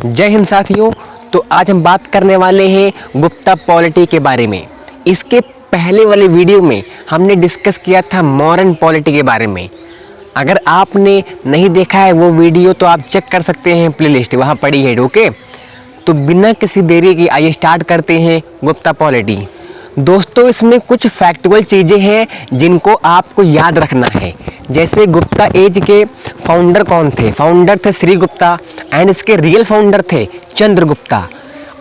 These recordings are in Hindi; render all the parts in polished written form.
जय हिंद साथियों। तो आज हम बात करने वाले हैं गुप्ता पॉलिटी के बारे में। इसके पहले वाले वीडियो में हमने डिस्कस किया था मॉडर्न पॉलिटी के बारे में। अगर आपने नहीं देखा है वो वीडियो तो आप चेक कर सकते हैं, प्लेलिस्ट वहाँ पड़ी है। ओके, तो बिना किसी देरी के आइए स्टार्ट करते हैं गुप्ता पॉलिटी। दोस्तों, इसमें कुछ फैक्चुअल चीज़ें हैं जिनको आपको याद रखना है। जैसे गुप्ता एज के फाउंडर कौन थे? फाउंडर थे श्री गुप्ता एंड इसके रियल फाउंडर थे चंद्रगुप्ता।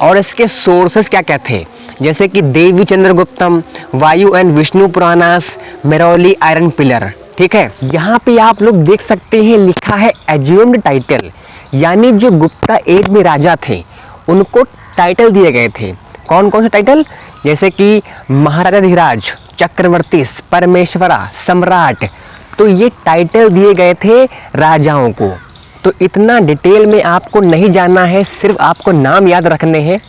और इसके सोर्सेस क्या क्या थे? जैसे कि Devi Chandraguptam, Vayu and Vishnu Puranas, Mehrauli iron pillar. ठीक है, यहाँ पे आप लोग देख सकते हैं लिखा है एज्यूम्ड टाइटल, यानी जो गुप्ता एज में राजा थे उनको टाइटल दिए गए थे। कौन कौन से टाइटल? जैसे कि महाराजाधिराज, चक्रवर्ती, परमेश्वरा, सम्राट। तो ये टाइटल दिए गए थे राजाओं को। तो इतना डिटेल में आपको नहीं जानना है, सिर्फ आपको नाम याद रखने हैं।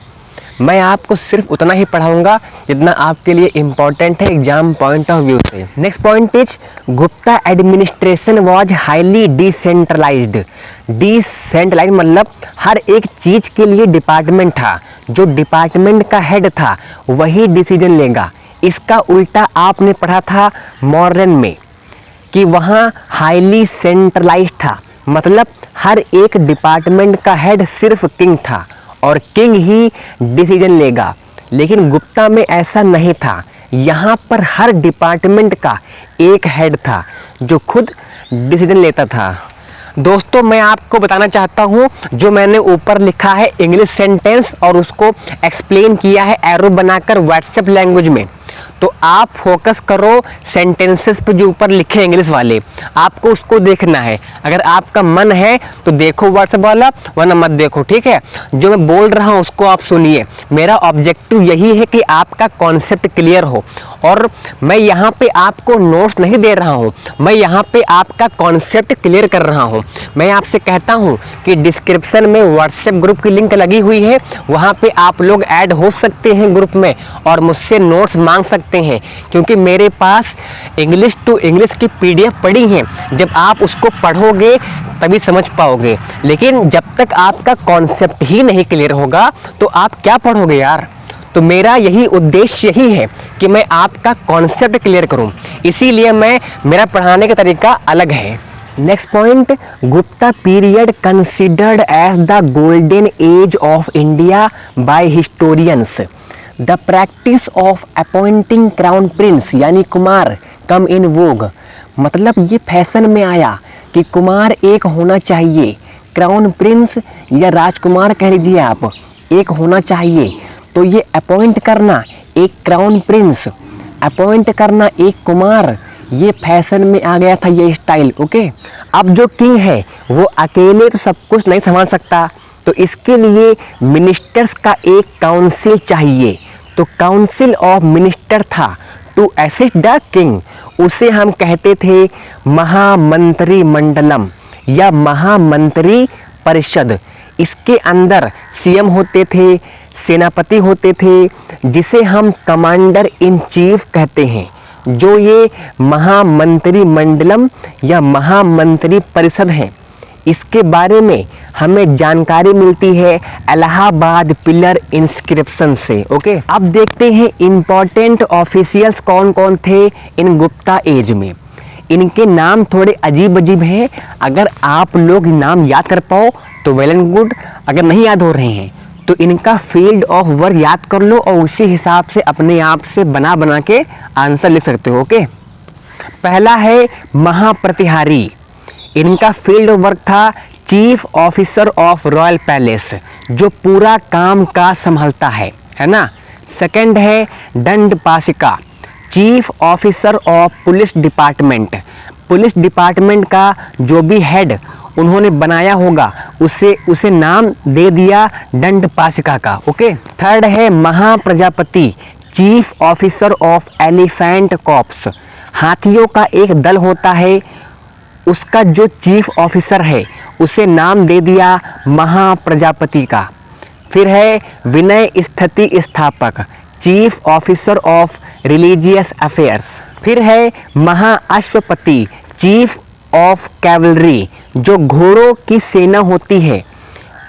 मैं आपको सिर्फ उतना ही पढ़ाऊंगा जितना आपके लिए इम्पोर्टेंट है एग्जाम पॉइंट ऑफ व्यू से। Next point is Gupta administration was highly decentralized. Decentralize मतलब हर एक चीज़ के लिए डिपार्टमेंट था, जो डिपार्टमेंट का हेड था वही डिसीजन लेगा। इसका उल्टा आपने पढ़ा था मॉडर्न में कि वहाँ हाईली सेंट्रलाइज था, मतलब हर एक डिपार्टमेंट का हेड सिर्फ किंग था और किंग ही डिसीजन लेगा। लेकिन गुप्ता में ऐसा नहीं था, यहाँ पर हर डिपार्टमेंट का एक हेड था जो खुद डिसीजन लेता था। दोस्तों, मैं आपको बताना चाहता हूँ, जो मैंने ऊपर लिखा है इंग्लिश सेंटेंस और उसको एक्सप्लेन किया है एरो बनाकर व्हाट्सएप लैंग्वेज में, तो आप फोकस करो सेंटेंसेस पे जो ऊपर लिखे इंग्लिश वाले, आपको उसको देखना है। अगर आपका मन है तो देखो व्हाट्सएप वाला, वरना मत देखो। ठीक है, जो मैं बोल रहा हूँ उसको आप सुनिए। मेरा ऑब्जेक्टिव यही है कि आपका कॉन्सेप्ट क्लियर हो। और मैं यहाँ पे आपको नोट्स नहीं दे रहा हूँ, मैं यहाँ पे आपका कॉन्सेप्ट क्लियर कर रहा हूँ। मैं आपसे कहता हूँ कि डिस्क्रिप्शन में व्हाट्सएप ग्रुप की लिंक लगी हुई है, वहाँ पे आप लोग ऐड हो सकते हैं ग्रुप में और मुझसे नोट्स मांग सकते हैं, क्योंकि मेरे पास इंग्लिश टू इंग्लिश की PDF पड़ी हैं। जब आप उसको पढ़ोगे तभी समझ पाओगे, लेकिन जब तक आपका कॉन्सेप्ट ही नहीं क्लियर होगा तो आप क्या पढ़ोगे यार। तो मेरा यही उद्देश्य यही है कि मैं आपका कॉन्सेप्ट क्लियर करूं, इसीलिए मेरा पढ़ाने का तरीका अलग है। Next point, Gupta period considered as the golden age of India by historians. The practice of appointing crown prince यानी कुमार कम इन वोग। मतलब ये फैशन में आया कि कुमार एक होना चाहिए, क्राउन प्रिंस या राजकुमार कह लीजिए आप, एक होना चाहिए। तो ये अपॉइंट करना एक क्राउन प्रिंस, अपॉइंट करना एक कुमार, ये फैशन में आ गया था ये स्टाइल। ओके, अब जो किंग है वो अकेले तो सब कुछ नहीं संभाल सकता, तो इसके लिए मिनिस्टर्स का एक काउंसिल चाहिए। तो काउंसिल ऑफ मिनिस्टर था टू असिस्ट द किंग, उसे हम कहते थे महामंत्री मंडलम या महामंत्री परिषद। इसके अंदर सीएम होते थे, सेनापति होते थे, जिसे हम कमांडर इन चीफ कहते हैं। जो ये महामंत्री मंडलम या महामंत्री परिषद हैं, इसके बारे में हमें जानकारी मिलती है इलाहाबाद पिलर इंस्क्रिप्शन से। ओके, अब देखते हैं इंपॉर्टेंट ऑफिशियल्स कौन कौन थे इन गुप्ता एज में। इनके नाम थोड़े अजीब अजीब हैं, अगर आप लोग नाम याद कर पाओ तो वेल एंड गुड, अगर नहीं याद हो रहे हैं तो इनका फील्ड ऑफ वर्क याद कर लो और उसी हिसाब से अपने आप से बना के आंसर लिख सकते हो। ओके, पहला है महाप्रतिहारी, इनका फील्ड ऑफ वर्क था chief officer of royal palace, जो पूरा काम काज संभालता है ना। सेकंड है Dandapashika, chief officer of police department, police department का जो भी हेड उन्होंने बनाया होगा उसे नाम दे दिया दंडपाशिका का। ओके, थर्ड है Mahaprajapati, chief officer of elephant corps, हाथियों का एक दल होता है, उसका जो चीफ ऑफिसर है उसे नाम दे दिया महाप्रजापति का। फिर है विनय स्थिति स्थापक, chief officer of religious affairs. फिर है महाअश्वपति, चीफ ऑफ कैवलरी, जो घोड़ों की सेना होती है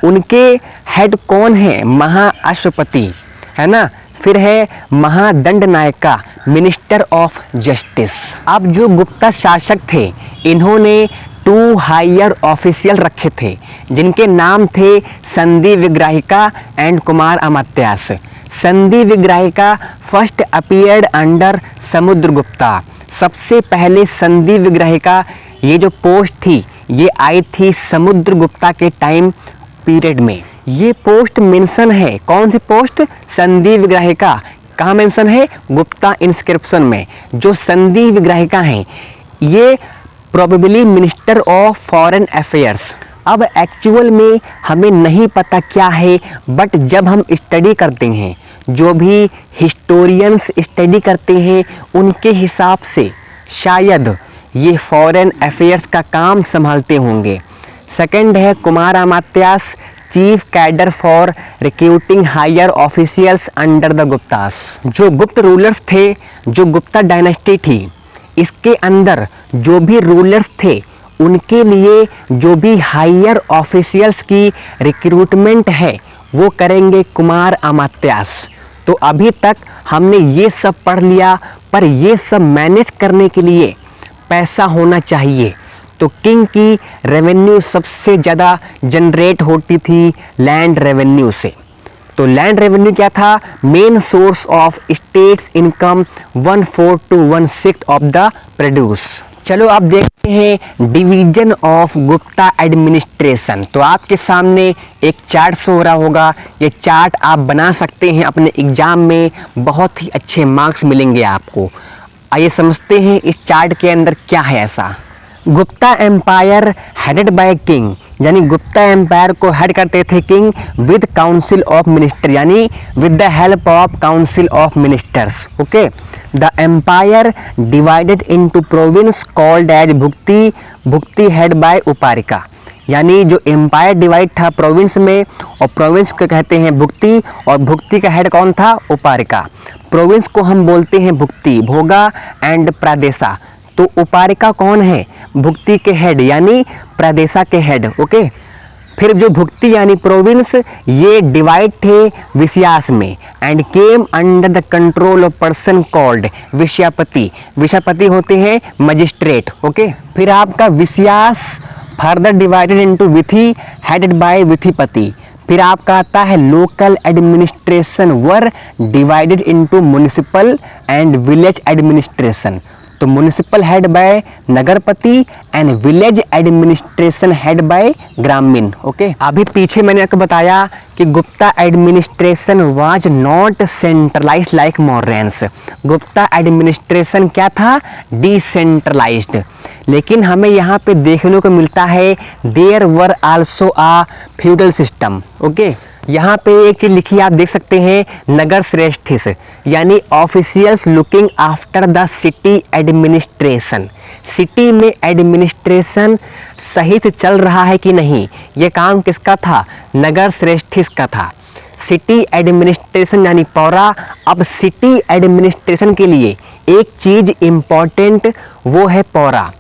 उनके हेड कौन है? महाअश्वपति, है ना। फिर है महादंडनायका, मिनिस्टर ऑफ जस्टिस। अब जो गुप्ता शासक थे, इन्होंने 2 हायर ऑफिशियल रखे थे जिनके नाम थे संधि विग्राहिका एंड कुमार अमात्यास। संधि विग्राहिका फर्स्ट अपीयर्ड अंडर समुद्रगुप्ता। सबसे पहले संधि विग्राहिका ये जो पोस्ट थी ये आई थी समुद्रगुप्ता के टाइम पीरियड में। ये पोस्ट मेंशन है, कौन सी पोस्ट? संधि विग्राहिका। कहाँ मेंशन है? गुप्ता इंस्क्रिप्शन में। जो संधि विग्राहिका हैं ये probably minister of foreign affairs. अब एक्चुअल में हमें नहीं पता क्या है, बट जब हम स्टडी करते हैं, जो भी हिस्टोरियंस स्टडी करते हैं उनके हिसाब से शायद ये फॉरेन अफेयर्स का काम संभालते होंगे। सेकंड है Kumar Amatyas, chief cadre for recruiting higher officials under the Guptas. जो गुप्त रूलर्स थे, जो गुप्ता डायनेस्टी थी, इसके अंदर जो भी रूलर्स थे उनके लिए जो भी हायर ऑफिशियल्स की रिक्रूटमेंट है वो करेंगे कुमार अमात्यास। तो अभी तक हमने ये सब पढ़ लिया, पर ये सब मैनेज करने के लिए पैसा होना चाहिए। तो किंग की रेवेन्यू सबसे ज़्यादा जनरेट होती थी लैंड रेवेन्यू से। तो लैंड रेवेन्यू क्या था? Main source of states income 1/4 to 1/6 of the produce. चलो अब देखते हैं डिवीजन ऑफ गुप्ता एडमिनिस्ट्रेशन। तो आपके सामने एक चार्ट शो हो रहा होगा, ये चार्ट आप बना सकते हैं अपने एग्जाम में, बहुत ही अच्छे मार्क्स मिलेंगे आपको। आइए समझते हैं इस चार्ट के अंदर क्या है ऐसा। Gupta empire headed by king, यानी गुप्ता एम्पायर को हेड करते थे king with council of minister, यानी with the help of council of ministers. Okay, the empire divided into province called as Bhukti, Bhukti head by Uparika. यानी जो एम्पायर डिवाइड था प्रोविंस में, और प्रोविंस को कहते हैं भुक्ति, और भुक्ति का हेड कौन था? उपारिका। प्रोविंस को हम बोलते हैं भुक्ति, भोगा एंड प्रदेशा। तो उपारिका कौन है? भुक्ति के हेड यानी प्रदेशा के हेड। ओके, फिर जो भुक्ति यानी प्रोविंस, ये डिवाइड थे विषयास में and came under the control of person called Vishayapati. Vishayapati होते हैं मजिस्ट्रेट। ओके, फिर आपका Vishayas further divided into Vidhi headed by Vidhipati. फिर आपका आता है local administration were divided into municipal and village administration. तो municipal head by Nagarpati and village administration head by Gramin. Okay, अभी पीछे मैंने आपको बताया कि Gupta administration was not centralized like Mauryans. Gupta administration क्या था? डिसेंट्रलाइज्ड। लेकिन हमें यहाँ पे देखने को मिलता है there were also a feudal system. Okay, यहाँ पे एक चीज लिखी आप देख सकते हैं, नगर श्रेष्ठिस, यानी officials looking after the city administration. City में एडमिनिस्ट्रेशन सही से चल रहा है कि नहीं, ये काम किसका था? नगर श्रेष्ठिस का था। सिटी एडमिनिस्ट्रेशन यानी पौरा। अब सिटी एडमिनिस्ट्रेशन के लिए एक चीज इम्पॉर्टेंट, वो है पौरा।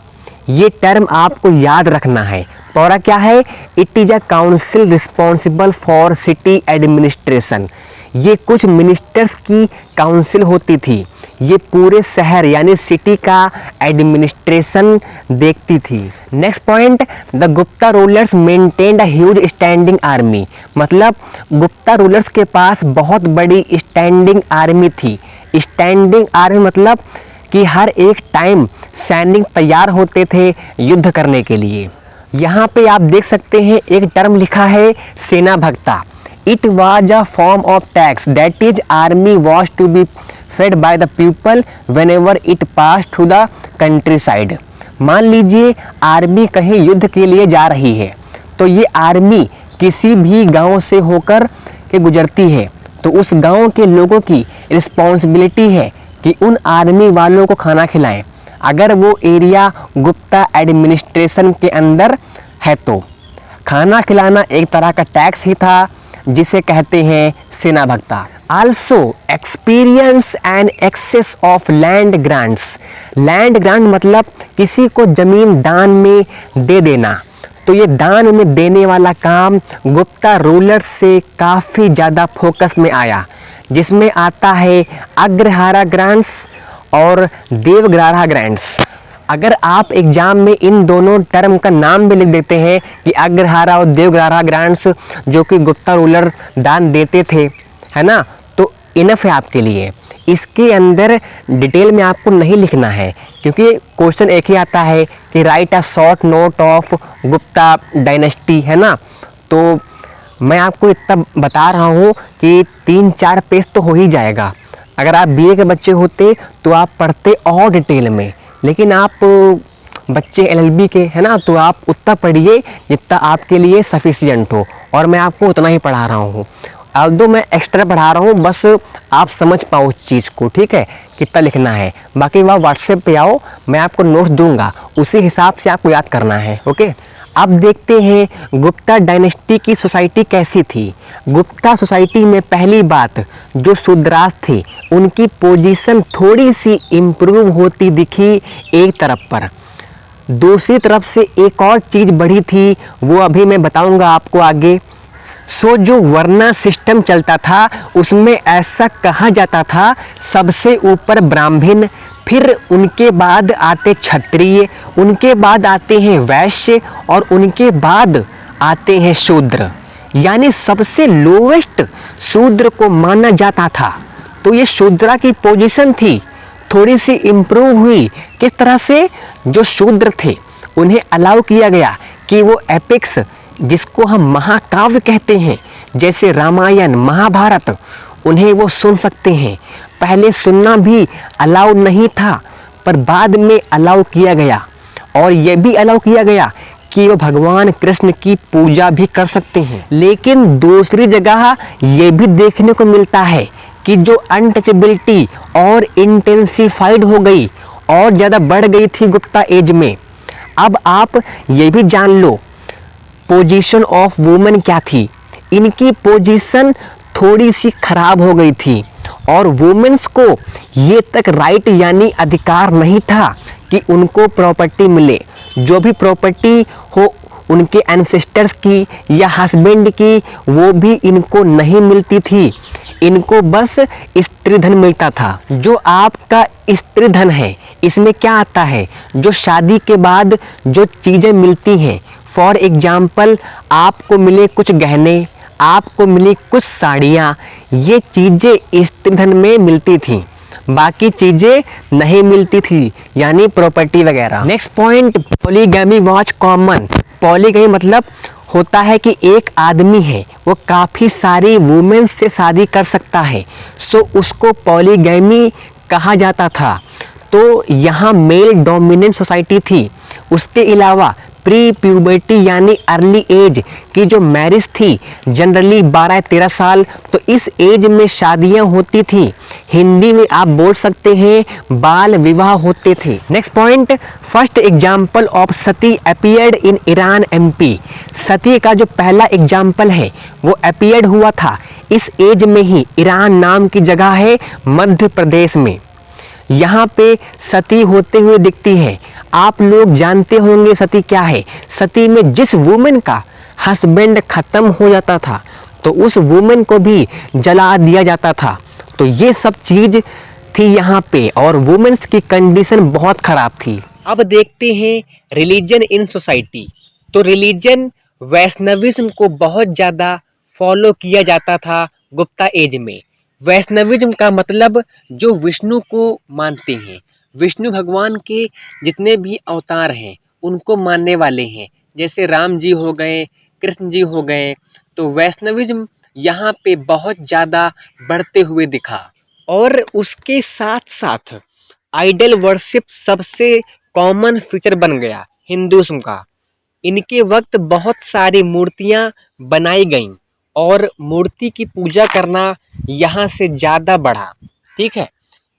ये टर्म आपको याद रखना है। पौरा क्या है? It is a council responsible for city administration. ये कुछ मिनिस्टर्स की काउंसिल होती थी, ये पूरे शहर यानी सिटी का एडमिनिस्ट्रेशन देखती थी। Next point, the Gupta rulers maintained a huge standing army. मतलब गुप्ता रूलर्स के पास बहुत बड़ी स्टैंडिंग आर्मी थी। स्टैंडिंग आर्मी मतलब कि हर एक टाइम सैनिक तैयार होते थे युद्ध करने के लिए। यहाँ पे आप देख सकते हैं एक टर्म लिखा है सेना भक्ता। It was a form of tax that is army was to be fed by the people whenever it pass through the countryside. मान लीजिए आर्मी कहीं युद्ध के लिए जा रही है, तो ये आर्मी किसी भी गांव से होकर के गुजरती है, तो उस गांव के लोगों की रिस्पॉन्सिबिलिटी है कि उन आर्मी वालों को खाना खिलाएं, अगर वो एरिया गुप्ता एडमिनिस्ट्रेशन के अंदर है तो। खाना खिलाना एक तरह का टैक्स ही था जिसे कहते हैं सेना भत्ता। Also experience and excess of land grants. Land grant मतलब किसी को जमीन दान में दे देना, तो ये दान में देने वाला काम गुप्ता रूलर्स से काफ़ी ज़्यादा फोकस में आया, जिसमें आता है अग्रहारा ग्रांट्स और देवग्राहा ग्रांट्स। अगर आप एग्जाम में इन दोनों टर्म का नाम भी लिख देते हैं कि अग्रहारा और देवग्राहा ग्रांट्स जो कि गुप्ता रूलर दान देते थे, है ना, तो इनफ है आपके लिए। इसके अंदर डिटेल में आपको नहीं लिखना है, क्योंकि क्वेश्चन एक ही आता है कि right a short note of Gupta dynasty, है ना। तो मैं आपको इतना बता रहा हूँ कि 3-4 पेज तो हो ही जाएगा। अगर आप बीए के बच्चे होते तो आप पढ़ते और डिटेल में, लेकिन आप बच्चे एलएलबी के, है ना, तो आप उतना पढ़िए जितना आपके लिए सफिशिएंट हो, और मैं आपको उतना ही पढ़ा रहा हूँ। अब तो मैं एक्स्ट्रा पढ़ा रहा हूँ, बस आप समझ पाओ उस चीज़ को, ठीक है, कितना लिखना है। बाकी वह व्हाट्सएप पे आओ, मैं आपको नोट्स दूंगा, उसी हिसाब से आपको याद करना है, ओके। अब देखते हैं गुप्ता डायनेस्टी की सोसाइटी कैसी थी। गुप्ता सोसाइटी में पहली बात, जो शूद्रास थे उनकी पोजीशन थोड़ी सी इम्प्रूव होती दिखी एक तरफ पर। दूसरी तरफ से एक और चीज़ बढ़ी थी, वो अभी मैं बताऊंगा आपको आगे। सो जो वर्ना सिस्टम चलता था उसमें ऐसा कहा जाता था सबसे ऊपर ब्राह्मण, फिर उनके बाद आते क्षत्रिय, उनके बाद आते हैं वैश्य और उनके बाद आते हैं शूद्र, यानी सबसे लोवेस्ट शूद्र को माना जाता था। तो ये शूद्रा की पोजीशन थी, थोड़ी सी इम्प्रूव हुई। किस तरह से? जो शूद्र थे उन्हें अलाउ किया गया कि वो एपिक्स, जिसको हम महाकाव्य कहते हैं, जैसे रामायण महाभारत, उन्हें वो सुन सकते हैं। पहले सुनना भी अलाउ नहीं था, पर बाद में अलाउ किया गया। और ये भी अलाउ किया गया कि वो भगवान कृष्ण की पूजा भी कर सकते हैं। लेकिन दूसरी जगह ये भी देखने को मिलता है कि जो अनटचेबिलिटी और इंटेंसिफाइड हो गई और ज़्यादा बढ़ गई थी गुप्ता एज में। अब आप ये भी जान लो पोजीशन ऑफ वुमेन क्या थी। इनकी पोजीशन थोड़ी सी खराब हो गई थी और वुमेन्स को ये तक राइट यानी अधिकार नहीं था कि उनको प्रॉपर्टी मिले। जो भी प्रॉपर्टी हो उनके एंसेस्टर्स की या हस्बैंड की, वो भी इनको नहीं मिलती थी। इनको बस स्त्री धन मिलता था। जो आपका स्त्री धन है, इसमें क्या आता है? जो शादी के बाद जो चीज़ें मिलती हैं, फॉर एग्जाम्पल आपको मिले कुछ गहने, आपको मिली कुछ साड़ियाँ, ये चीज़ें स्त्री धन में मिलती थी, बाकी चीज़ें नहीं मिलती थी, यानी प्रॉपर्टी वगैरह। Next point, polygamy was common. Polygamy मतलब होता है कि एक आदमी है वो काफ़ी सारी वुमेन्स से शादी कर सकता है, सो उसको पॉलीगैमी कहा जाता था। तो यहाँ मेल डोमिनेंट सोसाइटी थी। उसके अलावा प्री प्यूबर्टी यानी अर्ली एज की जो मैरिज थी, जनरली 12-13 साल, तो इस एज में शादियां होती थी। हिंदी में आप बोल सकते हैं बाल विवाह होते थे। Next point, first example of sati appeared in Eran MP. Sati का जो पहला एग्जाम्पल है वो अपीयर्ड हुआ था इस एज में ही। ईरान नाम की जगह है मध्य प्रदेश में, यहाँ पे सती होते हुए दिखती है। आप लोग जानते होंगे सती क्या है। सती में जिस वुमेन का हस्बैंड खत्म हो जाता था तो उस वुमेन को भी जला दिया जाता था। तो ये सब चीज थी यहाँ पे और वुमेन्स की कंडीशन बहुत खराब थी। अब देखते हैं रिलीजन इन सोसाइटी। तो रिलीजन वैष्णविज्म को बहुत ज़्यादा फॉलो किया जाता था गुप्ता एज में। वैष्णविज्म का मतलब जो विष्णु को मानते हैं, विष्णु भगवान के जितने भी अवतार हैं उनको मानने वाले हैं, जैसे राम जी हो गए, कृष्ण जी हो गए। तो वैष्णविज्म यहाँ पे बहुत ज़्यादा बढ़ते हुए दिखा। और उसके साथ साथ आइडल वर्शिप सबसे कॉमन फीचर बन गया हिंदुज़्म का। इनके वक्त बहुत सारी मूर्तियाँ बनाई गईं और मूर्ति की पूजा करना यहाँ से ज़्यादा बढ़ा। ठीक है,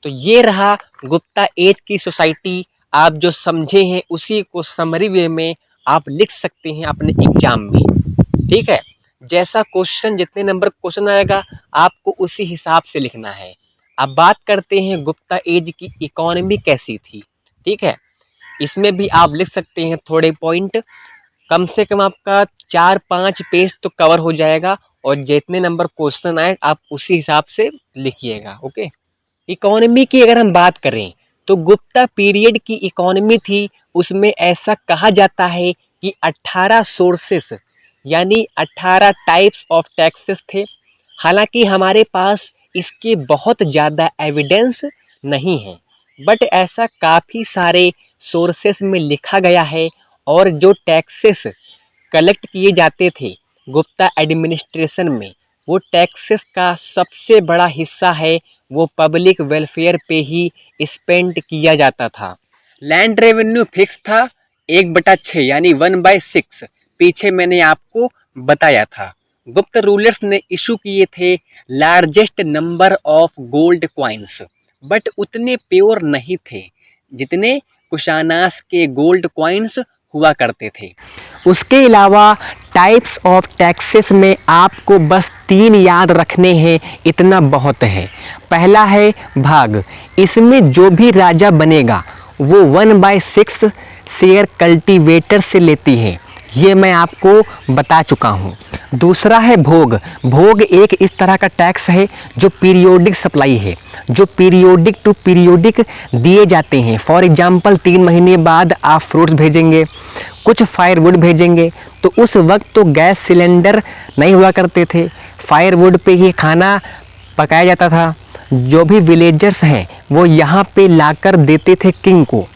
तो ये रहा गुप्ता एज की सोसाइटी। आप जो समझे हैं उसी को समरी वे में आप लिख सकते हैं अपने एग्जाम में। ठीक है, जैसा क्वेश्चन, जितने नंबर क्वेश्चन आएगा आपको उसी हिसाब से लिखना है। अब बात करते हैं गुप्ता एज की इकोनॉमी कैसी थी। ठीक है, इसमें भी आप लिख सकते हैं थोड़े पॉइंट। कम से कम आपका 4-5 पेज तो कवर हो जाएगा और जितने नंबर क्वेश्चन आए आप उसी हिसाब से लिखिएगा। ओके। इकोनॉमी की अगर हम बात करें तो गुप्ता पीरियड की इकोनॉमी थी, उसमें ऐसा कहा जाता है कि 18 सोर्सेस यानी 18 टाइप्स ऑफ टैक्सेस थे। हालांकि हमारे पास इसके बहुत ज़्यादा एविडेंस नहीं है, बट ऐसा काफ़ी सारे सोर्सेस में लिखा गया है। और जो टैक्सेस कलेक्ट किए जाते थे गुप्ता एडमिनिस्ट्रेशन में, वो टैक्सेस का सबसे बड़ा हिस्सा है वो पब्लिक वेलफेयर पे ही स्पेंड किया जाता था। लैंड रेवेन्यू फिक्स था 1/6 यानी 1/6। पीछे मैंने आपको बताया था। गुप्त रूलर्स ने इशू किए थे largest number of gold coins, but उतने प्योर नहीं थे जितने कुशानास के गोल्ड क्वाइंस हुआ करते थे। उसके अलावा टाइप्स ऑफ टैक्सेस में आपको बस 3 याद रखने हैं, इतना बहुत है। पहला है भाग, इसमें जो भी राजा बनेगा वो 1/6 शेयर कल्टीवेटर से लेती है, ये मैं आपको बता चुका हूँ। दूसरा है भोग। भोग एक इस तरह का टैक्स है जो पीरियोडिक सप्लाई है, जो पीरियोडिक टू पीरियोडिक दिए जाते हैं। फॉर एग्जांपल 3 महीने बाद आप फ्रूट्स भेजेंगे, कुछ फायरवुड भेजेंगे, तो उस वक्त तो गैस सिलेंडर नहीं हुआ करते थे, फायरवुड पे ही खाना पकाया जाता था। जो भी विलेजर्स हैं वो यहाँ पे लाकर देते थे किंग को,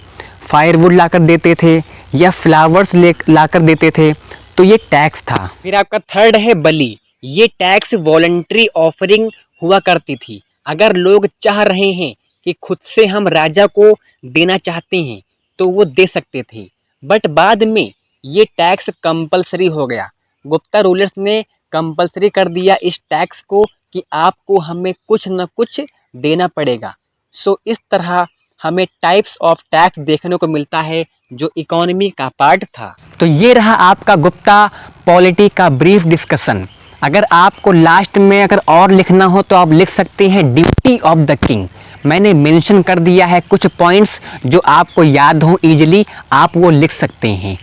फायरवुड लाकर देते थे या फ्लावर्स लाकर देते थे, तो ये टैक्स था। फिर आपका थर्ड है बलि। ये टैक्स वॉलंटरी ऑफरिंग हुआ करती थी। अगर लोग चाह रहे हैं कि खुद से हम राजा को देना चाहते हैं तो वो दे सकते थे, बट बाद में ये टैक्स कंपलसरी हो गया। गुप्ता रूलर्स ने कंपलसरी कर दिया इस टैक्स को कि आपको हमें कुछ न कुछ देना पड़ेगा। सो इस तरह हमें टाइप्स ऑफ टैक्स देखने को मिलता है जो इकोनॉमी का पार्ट था। तो ये रहा आपका गुप्ता पॉलिटी का ब्रीफ डिस्कशन। अगर आपको लास्ट में अगर और लिखना हो तो आप लिख सकते हैं ड्यूटी ऑफ द किंग। मैंने मेंशन कर दिया है कुछ पॉइंट्स जो आपको याद हो इजीली, आप वो लिख सकते हैं।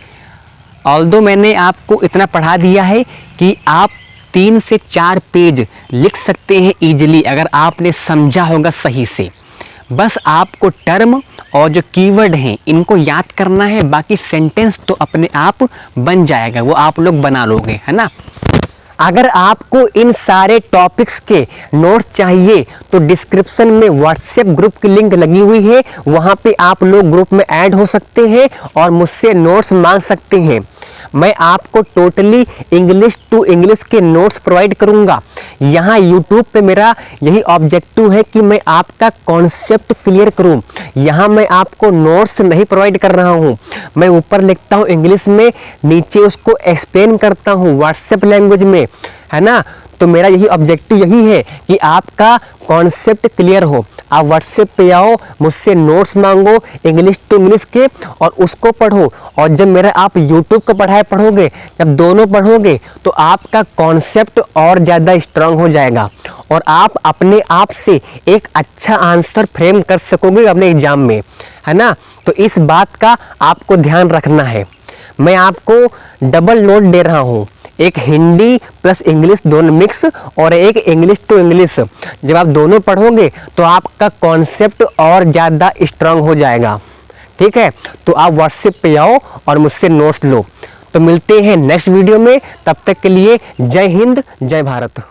ऑल्दो मैंने आपको इतना पढ़ा दिया है कि आप 3 से 4 पेज लिख सकते हैं इजीली अगर आपने समझा होगा सही से। बस आपको टर्म और जो कीवर्ड हैं इनको याद करना है, बाकी सेंटेंस तो अपने आप बन जाएगा, वो आप लोग बना लोगे, है ना। अगर आपको इन सारे टॉपिक्स के नोट्स चाहिए तो डिस्क्रिप्शन में व्हाट्सएप ग्रुप की लिंक लगी हुई है, वहाँ पे आप लोग ग्रुप में ऐड हो सकते हैं और मुझसे नोट्स मांग सकते हैं। मैं आपको टोटली इंग्लिश टू इंग्लिश के नोट्स प्रोवाइड करूंगा। यहाँ यूट्यूब पे मेरा यही ऑब्जेक्टिव है कि मैं आपका कॉन्सेप्ट क्लियर करूं। यहाँ मैं आपको नोट्स नहीं प्रोवाइड कर रहा हूँ, मैं ऊपर लिखता हूँ इंग्लिश में, नीचे उसको एक्सप्लेन करता हूँ व्हाट्सएप लैंग्वेज में, है ना। तो मेरा यही ऑब्जेक्टिव यही है कि आपका कॉन्सेप्ट क्लियर हो। आप व्हाट्सएप पे आओ, मुझसे नोट्स मांगो इंग्लिश टू इंग्लिश के और उसको पढ़ो। और जब मेरा आप यूट्यूब का पढ़ाई पढ़ोगे, जब दोनों पढ़ोगे तो आपका कॉन्सेप्ट और ज़्यादा स्ट्रांग हो जाएगा और आप अपने आप से एक अच्छा आंसर फ्रेम कर सकोगे अपने एग्जाम में, है ना। तो इस बात का आपको ध्यान रखना है। मैं आपको डबल नोट दे रहा हूँ, एक हिंदी प्लस इंग्लिश दोनों मिक्स और एक इंग्लिश टू इंग्लिश। जब आप दोनों पढ़ोगे तो आपका कॉन्सेप्ट और ज़्यादा स्ट्रांग हो जाएगा, ठीक है। तो आप व्हाट्सएप पे आओ और मुझसे नोट्स लो। तो मिलते हैं नेक्स्ट वीडियो में, तब तक के लिए जय हिंद जय भारत।